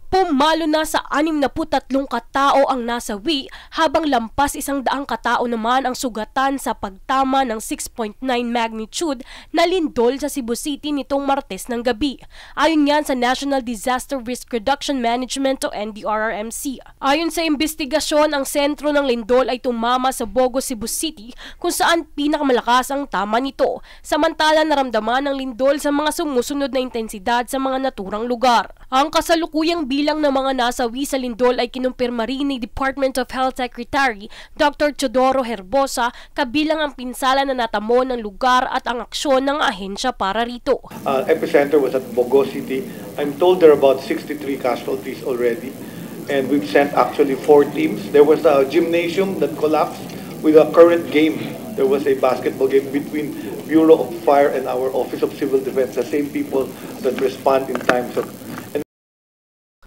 Pumalo na sa 63 katao ang nasawi habang lampas 100 katao naman ang sugatan sa pagtama ng 6.9 magnitude na lindol sa Cebu City nitong Martes ng gabi. Ayon yan sa National Disaster Risk Reduction Management o NDRRMC. Ayon sa investigasyon, ang sentro ng lindol ay tumama sa Bogo, Cebu City kung saan pinakamalakas ang tama nito. Samantala naramdaman ng lindol sa mga sumusunod na intensidad sa mga naturang lugar. Ang kasalukuyang bilang ng mga nasawi sa lindol ay kinumpirma rin ni Department of Health Secretary Dr. Teodoro Herbosa, kabilang ang pinsala na natamo ng lugar at ang aksyon ng ahensya para rito. Epicenter was at Bogo City. I'm told there are about 63 casualties already, and we've sent actually 4 teams. There was a gymnasium that collapsed with a current game. There was a basketball game between Bureau of Fire and our Office of Civil Defense, the same people that respond in times of.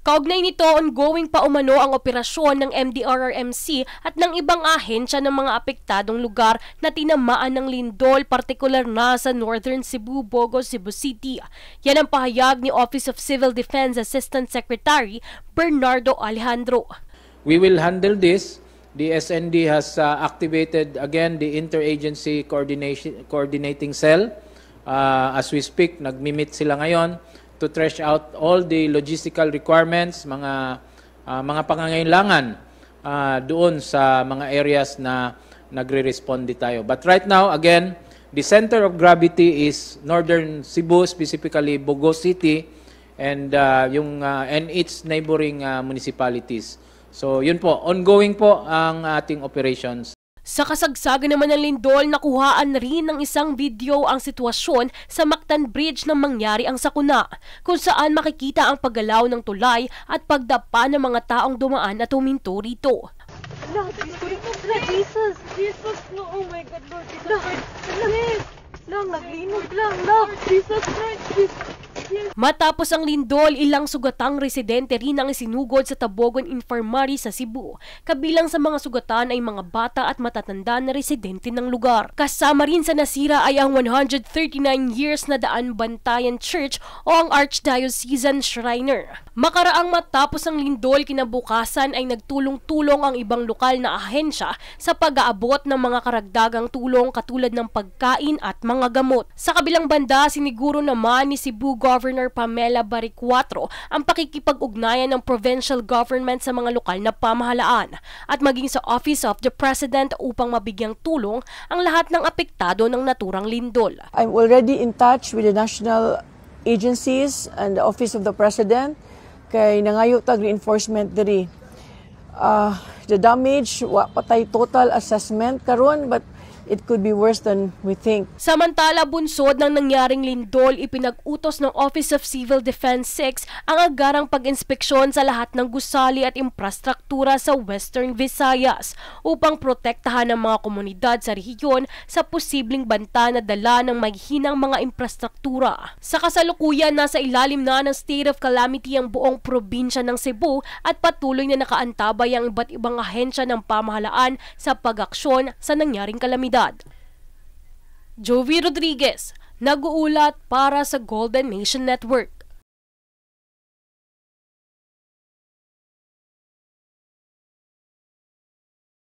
Kaugnay nito, ongoing pa umano ang operasyon ng MDRRMC at ng ibang ahensya ng mga apektadong lugar na tinamaan ng lindol, partikular na sa Northern Cebu, Bogo, Cebu City. Yan ang pahayag ni Office of Civil Defense Assistant Secretary Bernardo Alejandro. We will handle this. The SND has activated again the interagency coordinating cell. As we speak, nagmi-meet sila ngayon to thresh out all the logistical requirements, mga pangangailangan doon sa mga areas na nagre-responde tayo. But right now, again, the center of gravity is Northern Cebu, specifically Bogo City, and its neighboring municipalities. So yun po, ongoing po ang ating operations. Sa kasagsagan naman ng lindol, nakuhaan rin ng isang video ang sitwasyon sa Mactan Bridge nang mangyari ang sakuna, kung saan makikita ang paggalaw ng tulay at pagdapa ng mga taong dumaan at huminto rito. Jesus! Jesus! No, oh my God, Lord! Jesus! Lang, naglinog lang! Lord! Jesus Christ! Matapos ang lindol, ilang sugatang residente rin ang isinugod sa Tabogon Infirmary sa Cebu. Kabilang sa mga sugatan ay mga bata at matatanda na residente ng lugar. Kasama rin sa nasira ay ang 139 years na Daan Bantayan Church o ang Archdiocesan Shriner. Makaraang matapos ang lindol, kinabukasan ay nagtulong-tulong ang ibang lokal na ahensya sa pag-aabot ng mga karagdagang tulong katulad ng pagkain at mga gamot. Sa kabilang banda, siniguro naman ni Cebu Governor Pamela Baricuatro ang pakikipag-ugnayan ng provincial government sa mga lokal na pamahalaan at maging sa Office of the President upang mabigyang tulong ang lahat ng apektado ng naturang lindol. I'm already in touch with the national agencies and the Office of the President kay nangayo tag reinforcement diri. The damage, patay total assessment karon, but it could be worse than we think. Samantala, bunsod ng nangyaring lindol, ipinag-utos ng Office of Civil Defense 6 ang agarang pag-inspeksyon sa lahat ng gusali at infrastruktura sa Western Visayas upang protektahan ang mga komunidad sa rehiyon sa posibleng banta na dala ng maghinang mga infrastruktura. Sa kasalukuyan, nasa ilalim na ng state of calamity ang buong probinsya ng Cebu at patuloy na nakaantabay ang iba't ibang ahensya ng pamahalaan sa pag-aksyon sa nangyaring kalamidad. Jovi Rodriguez, nag-uulat para sa Golden Nation Network.